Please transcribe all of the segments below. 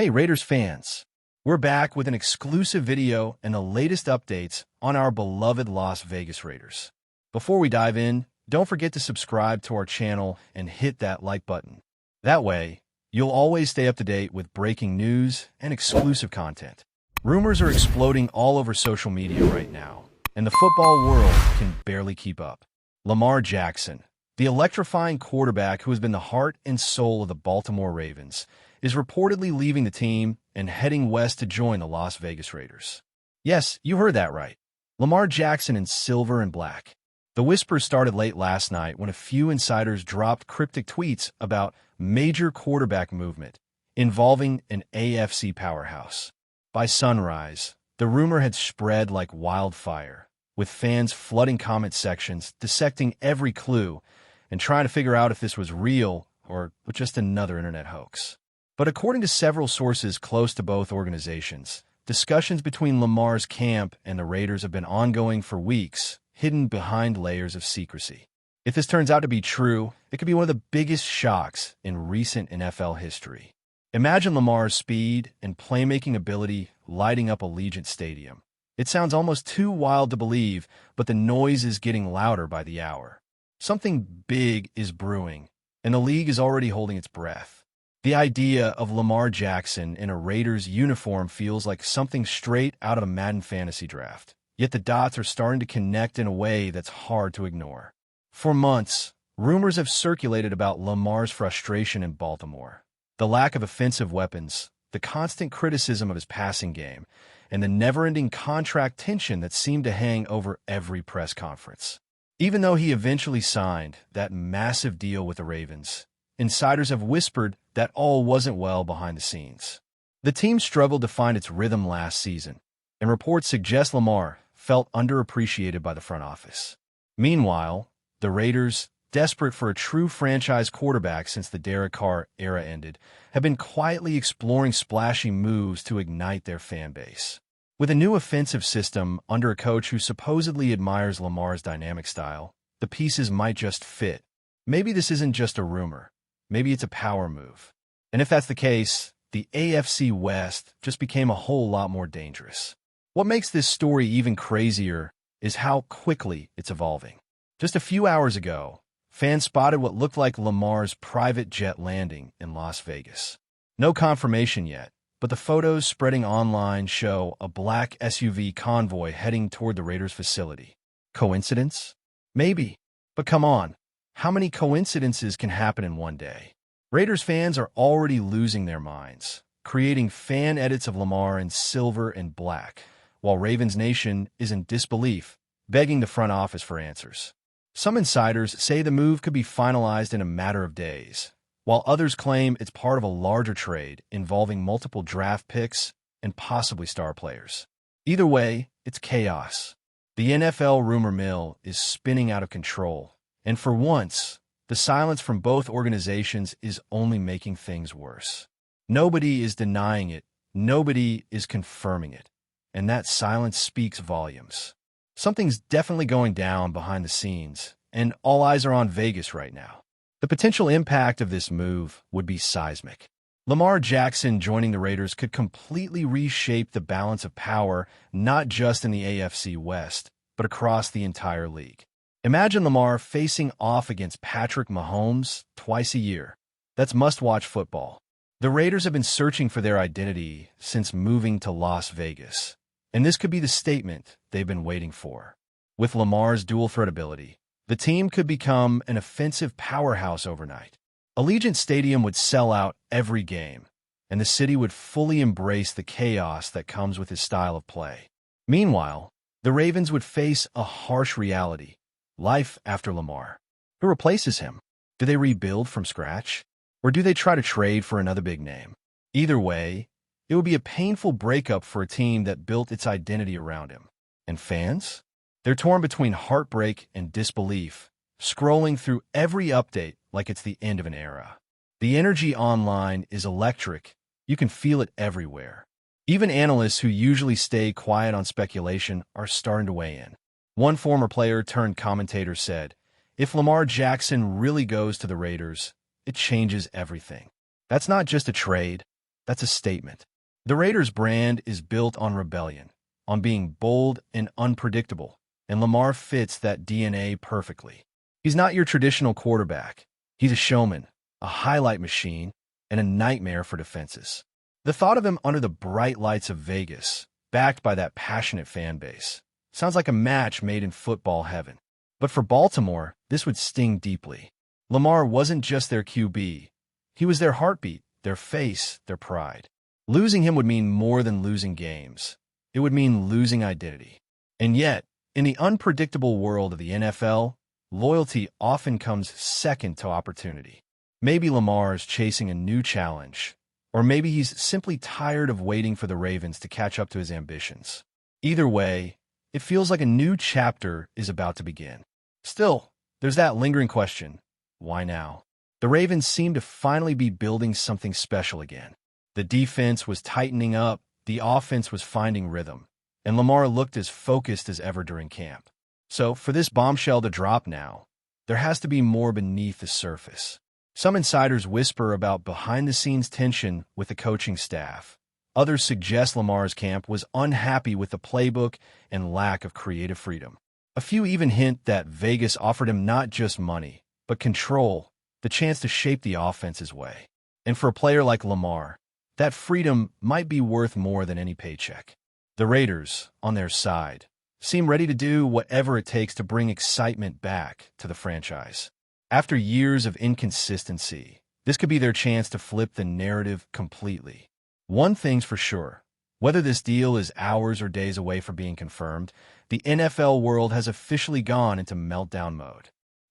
Hey Raiders fans, we're back with an exclusive video and the latest updates on our beloved Las Vegas Raiders. Before we dive in, don't forget to subscribe to our channel and hit that like button. That way, you'll always stay up to date with breaking news and exclusive content. Rumors are exploding all over social media right now, and the football world can barely keep up. Lamar Jackson, the electrifying quarterback who has been the heart and soul of the Baltimore Ravens, is reportedly leaving the team and heading west to join the Las Vegas Raiders. Yes, you heard that right. Lamar Jackson in silver and black. The whispers started late last night when a few insiders dropped cryptic tweets about major quarterback movement involving an AFC powerhouse. By sunrise, the rumor had spread like wildfire, with fans flooding comment sections, dissecting every clue, and trying to figure out if this was real or just another internet hoax. But according to several sources close to both organizations, discussions between Lamar's camp and the Raiders have been ongoing for weeks, hidden behind layers of secrecy. If this turns out to be true, it could be one of the biggest shocks in recent NFL history. Imagine Lamar's speed and playmaking ability lighting up Allegiant Stadium. It sounds almost too wild to believe, but the noise is getting louder by the hour. Something big is brewing, and the league is already holding its breath. The idea of Lamar Jackson in a Raiders uniform feels like something straight out of a Madden fantasy draft. Yet the dots are starting to connect in a way that's hard to ignore. For months, rumors have circulated about Lamar's frustration in Baltimore. The lack of offensive weapons, the constant criticism of his passing game, and the never-ending contract tension that seemed to hang over every press conference. Even though he eventually signed that massive deal with the Ravens, insiders have whispered that all wasn't well behind the scenes. The team struggled to find its rhythm last season, and reports suggest Lamar felt underappreciated by the front office. Meanwhile, the Raiders, desperate for a true franchise quarterback since the Derek Carr era ended, have been quietly exploring splashy moves to ignite their fan base. With a new offensive system under a coach who supposedly admires Lamar's dynamic style, the pieces might just fit. Maybe this isn't just a rumor. Maybe it's a power move. And if that's the case, the AFC West just became a whole lot more dangerous. What makes this story even crazier is how quickly it's evolving. Just a few hours ago, fans spotted what looked like Lamar's private jet landing in Las Vegas. No confirmation yet, but the photos spreading online show a black SUV convoy heading toward the Raiders facility. Coincidence? Maybe. But come on. How many coincidences can happen in one day? Raiders fans are already losing their minds, creating fan edits of Lamar in silver and black, while Ravens Nation is in disbelief, begging the front office for answers. Some insiders say the move could be finalized in a matter of days, while others claim it's part of a larger trade involving multiple draft picks and possibly star players. Either way, it's chaos. The NFL rumor mill is spinning out of control. And for once, the silence from both organizations is only making things worse. Nobody is denying it, nobody is confirming it, and that silence speaks volumes. Something's definitely going down behind the scenes, and all eyes are on Vegas right now. The potential impact of this move would be seismic. Lamar Jackson joining the Raiders could completely reshape the balance of power, not just in the AFC West, but across the entire league. Imagine Lamar facing off against Patrick Mahomes twice a year. That's must-watch football. The Raiders have been searching for their identity since moving to Las Vegas, and this could be the statement they've been waiting for. With Lamar's dual threat ability, the team could become an offensive powerhouse overnight. Allegiant Stadium would sell out every game, and the city would fully embrace the chaos that comes with his style of play. Meanwhile, the Ravens would face a harsh reality. Life after Lamar. Who replaces him? Do they rebuild from scratch? Or do they try to trade for another big name? Either way, it would be a painful breakup for a team that built its identity around him. And fans? They're torn between heartbreak and disbelief, scrolling through every update like it's the end of an era. The energy online is electric. You can feel it everywhere. Even analysts who usually stay quiet on speculation are starting to weigh in. One former player turned commentator said, "If Lamar Jackson really goes to the Raiders, it changes everything. That's not just a trade. That's a statement. The Raiders' brand is built on rebellion, on being bold and unpredictable, and Lamar fits that DNA perfectly. He's not your traditional quarterback. He's a showman, a highlight machine, and a nightmare for defenses. The thought of him under the bright lights of Vegas, backed by that passionate fan base, sounds like a match made in football heaven. But for Baltimore, this would sting deeply. Lamar wasn't just their QB. He was their heartbeat, their face, their pride. Losing him would mean more than losing games. It would mean losing identity. And yet, in the unpredictable world of the NFL, loyalty often comes second to opportunity. Maybe Lamar's chasing a new challenge, or maybe he's simply tired of waiting for the Ravens to catch up to his ambitions. Either way, it feels like a new chapter is about to begin. Still, there's that lingering question: why now? The Ravens seem to finally be building something special again. The defense was tightening up, the offense was finding rhythm, and Lamar looked as focused as ever during camp. So, for this bombshell to drop now, there has to be more beneath the surface. Some insiders whisper about behind-the-scenes tension with the coaching staff. Others suggest Lamar's camp was unhappy with the playbook and lack of creative freedom. A few even hint that Vegas offered him not just money, but control, the chance to shape the offense his way. And for a player like Lamar, that freedom might be worth more than any paycheck. The Raiders, on their side, seem ready to do whatever it takes to bring excitement back to the franchise. After years of inconsistency, this could be their chance to flip the narrative completely. One thing's for sure: whether this deal is hours or days away from being confirmed, the NFL world has officially gone into meltdown mode.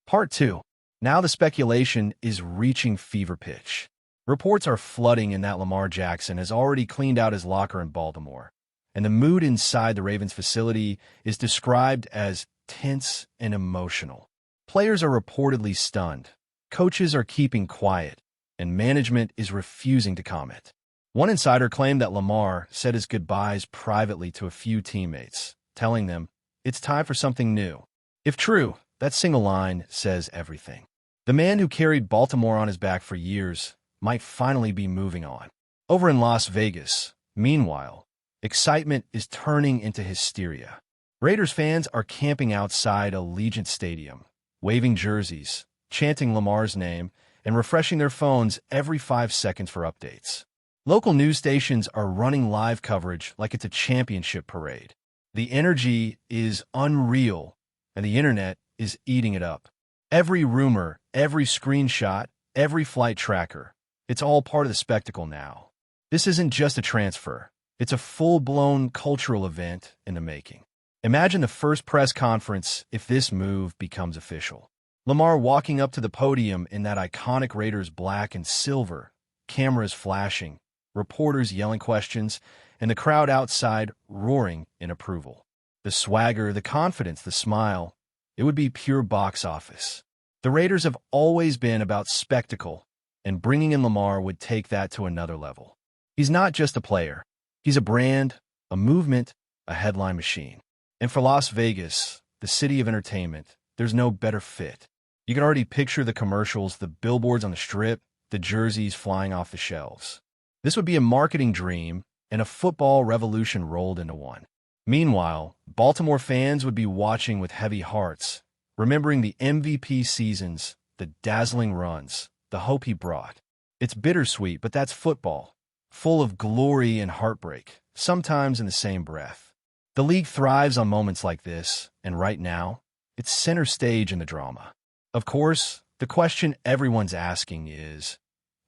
Part 2. Now the speculation is reaching fever pitch. Reports are flooding in that Lamar Jackson has already cleaned out his locker in Baltimore, and the mood inside the Ravens facility is described as tense and emotional. Players are reportedly stunned, coaches are keeping quiet, and management is refusing to comment. One insider claimed that Lamar said his goodbyes privately to a few teammates, telling them, "It's time for something new." If true, that single line says everything. The man who carried Baltimore on his back for years might finally be moving on. Over in Las Vegas, meanwhile, excitement is turning into hysteria. Raiders fans are camping outside Allegiant Stadium, waving jerseys, chanting Lamar's name, and refreshing their phones every 5 seconds for updates. Local news stations are running live coverage like it's a championship parade. The energy is unreal, and the internet is eating it up. Every rumor, every screenshot, every flight tracker, it's all part of the spectacle now. This isn't just a transfer. It's a full-blown cultural event in the making. Imagine the first press conference if this move becomes official. Lamar walking up to the podium in that iconic Raiders black and silver, cameras flashing, reporters yelling questions, and the crowd outside roaring in approval. The swagger, the confidence, the smile, it would be pure box office. The Raiders have always been about spectacle, and bringing in Lamar would take that to another level. He's not just a player. He's a brand, a movement, a headline machine. And for Las Vegas, the city of entertainment, there's no better fit. You can already picture the commercials, the billboards on the strip, the jerseys flying off the shelves. This would be a marketing dream and a football revolution rolled into one. Meanwhile, Baltimore fans would be watching with heavy hearts, remembering the MVP seasons, the dazzling runs, the hope he brought. It's bittersweet, but that's football, full of glory and heartbreak, sometimes in the same breath. The league thrives on moments like this, and right now, it's center stage in the drama. Of course, the question everyone's asking is,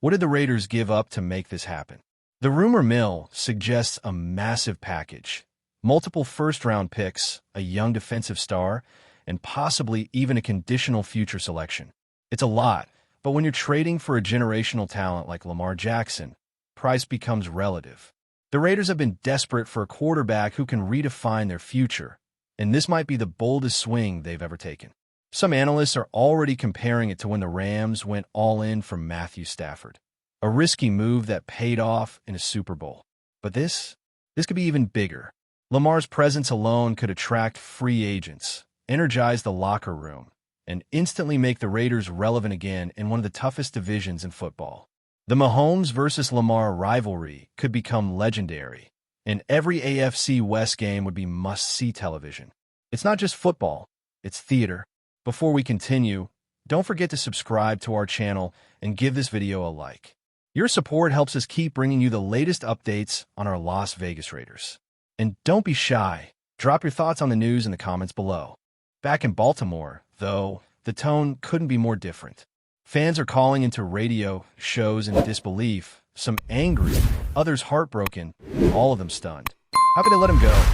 what did the Raiders give up to make this happen? The rumor mill suggests a massive package, multiple first-round picks, a young defensive star, and possibly even a conditional future selection. It's a lot, but when you're trading for a generational talent like Lamar Jackson, price becomes relative. The Raiders have been desperate for a quarterback who can redefine their future, and this might be the boldest swing they've ever taken. Some analysts are already comparing it to when the Rams went all in for Matthew Stafford, a risky move that paid off in a Super Bowl. But this could be even bigger. Lamar's presence alone could attract free agents, energize the locker room, and instantly make the Raiders relevant again in one of the toughest divisions in football. The Mahomes versus Lamar rivalry could become legendary, and every AFC West game would be must-see television. It's not just football, it's theater. Before we continue, don't forget to subscribe to our channel and give this video a like. Your support helps us keep bringing you the latest updates on our Las Vegas Raiders. And don't be shy. Drop your thoughts on the news in the comments below. Back in Baltimore, though, the tone couldn't be more different. Fans are calling into radio shows in disbelief, some angry, others heartbroken, all of them stunned. How could they let him go?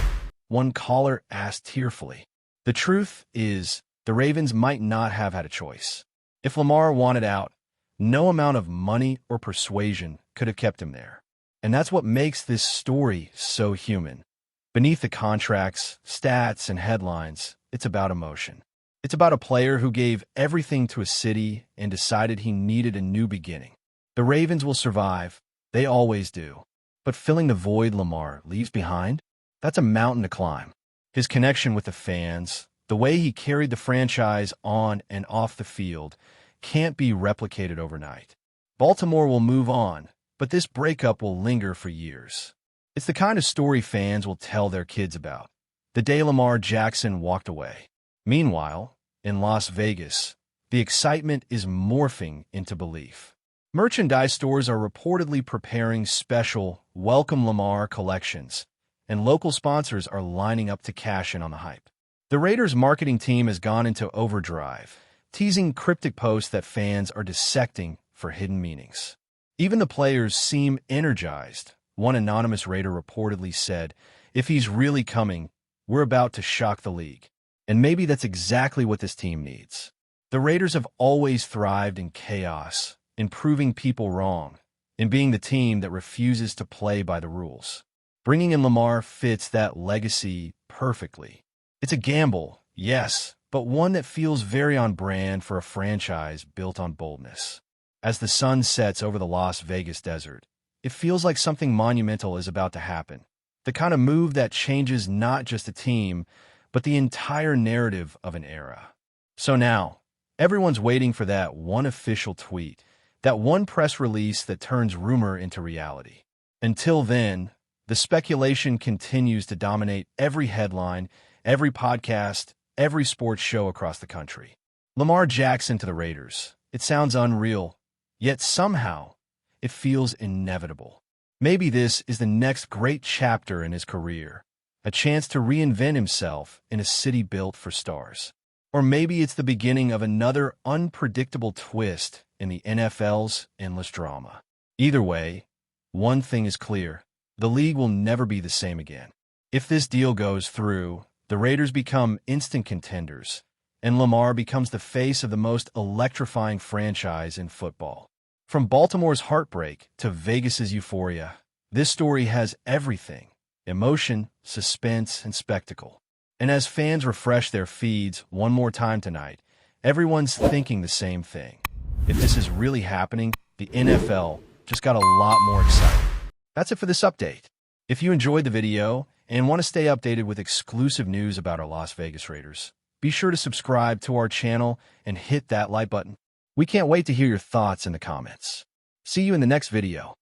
One caller asked tearfully. The truth is, the Ravens might not have had a choice. If Lamar wanted out, no amount of money or persuasion could have kept him there. And that's what makes this story so human. Beneath the contracts, stats, and headlines, it's about emotion. It's about a player who gave everything to a city and decided he needed a new beginning. The Ravens will survive. They always do. But filling the void Lamar leaves behind? That's a mountain to climb. His connection with the fans, the way he carried the franchise on and off the field, can't be replicated overnight. Baltimore will move on, but this breakup will linger for years. It's the kind of story fans will tell their kids about. The day Lamar Jackson walked away. Meanwhile, in Las Vegas, the excitement is morphing into belief. Merchandise stores are reportedly preparing special Welcome Lamar collections, and local sponsors are lining up to cash in on the hype. The Raiders' marketing team has gone into overdrive, teasing cryptic posts that fans are dissecting for hidden meanings. Even the players seem energized. One anonymous Raider reportedly said, "If he's really coming, we're about to shock the league." And maybe that's exactly what this team needs. The Raiders have always thrived in chaos, in proving people wrong, in being the team that refuses to play by the rules. Bringing in Lamar fits that legacy perfectly. It's a gamble, yes, but one that feels very on brand for a franchise built on boldness. As the sun sets over the Las Vegas desert, it feels like something monumental is about to happen. The kind of move that changes not just a team, but the entire narrative of an era. So now, everyone's waiting for that one official tweet, that one press release that turns rumor into reality. Until then, the speculation continues to dominate every headline, every podcast, every sports show across the country. Lamar Jackson to the Raiders. It sounds unreal, yet somehow it feels inevitable. Maybe this is the next great chapter in his career, a chance to reinvent himself in a city built for stars. Or maybe it's the beginning of another unpredictable twist in the NFL's endless drama. Either way, one thing is clear. The league will never be the same again. If this deal goes through, the Raiders become instant contenders, and Lamar becomes the face of the most electrifying franchise in football. From Baltimore's heartbreak to Vegas's euphoria, this story has everything: emotion, suspense, and spectacle. And as fans refresh their feeds one more time tonight, everyone's thinking the same thing. If this is really happening, the NFL just got a lot more exciting. That's it for this update. If you enjoyed the video and want to stay updated with exclusive news about our Las Vegas Raiders, be sure to subscribe to our channel and hit that like button. We can't wait to hear your thoughts in the comments. See you in the next video.